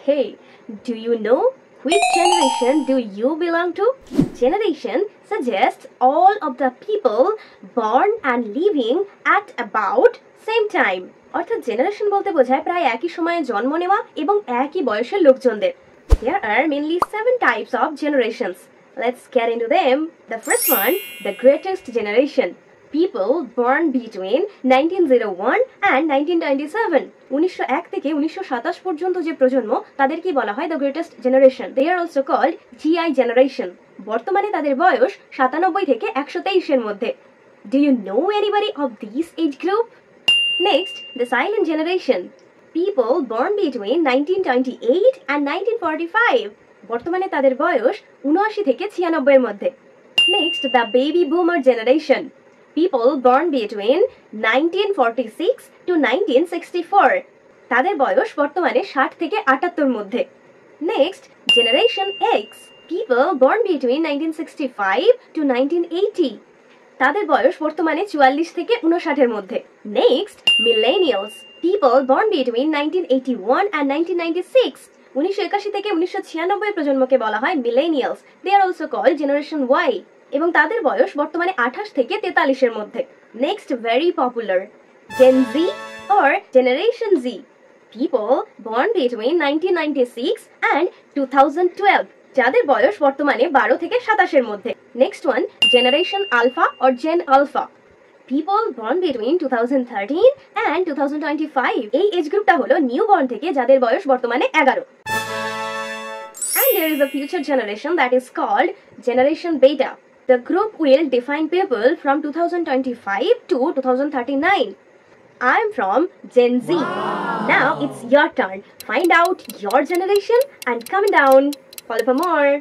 Hey, do you know which generation do you belong to? Generation suggests all of the people born and living at about same time. অর্থাৎ generation বলতে বোঝায় প্রায় একই সময়ে জন্ম নেওয়া এবং একই বয়সের লোকজনদের. There are mainly 7 types of generations. Let's get into them. The first one, the greatest generation. People born between 1901 and 1927. 1901 থেকে 1927 পর্যন্ত যে প্রজন্ম তাদেরকে বলা হয় the greatest generation. They are also called GI generation. বর্তমানে তাদের বয়স 97 থেকে 123 এর মধ্যে. Do you know anybody of this age group? Next, the silent generation. People born between 1928 and 1945. বর্তমানে তাদের বয়স 79 থেকে 96 এর মধ্যে. Next, the baby boomer generation. People born between 1946 to 1964. তাদের বয়স বর্তমানে 60 থেকে 78 মধ্যে. Next, generation X. People born between 1965 to 1980. তাদের বয়স বর্তমানে 44 থেকে 59 এর মধ্যে. Next, millennials. People born between 1981 and 1996. 1981 থেকে 1996 প্রজন্মকে বলা হয় millennials. They are also called generation Y. এবং তাদের বয়স বর্তমানে 28 থেকে 43 এর মধ্যে. Next, very popular, Gen Z or Generation Z. People born between 1996 and 2012. যাদের বয়স বর্তমানে 12 থেকে 27 এর মধ্যে. Next one, Generation Alpha or Gen Alpha. People born between 2013 and 2025. এই এজ গ্রুপটা হলো নিউবর্ন থেকে যাদের বয়স বর্তমানে 11. And there is a future generation that is called Generation Beta. The group will define people from 2025 to 2039. I am from Gen Z. Wow. Now it's your turn. Find out your generation and comment down. Follow for more.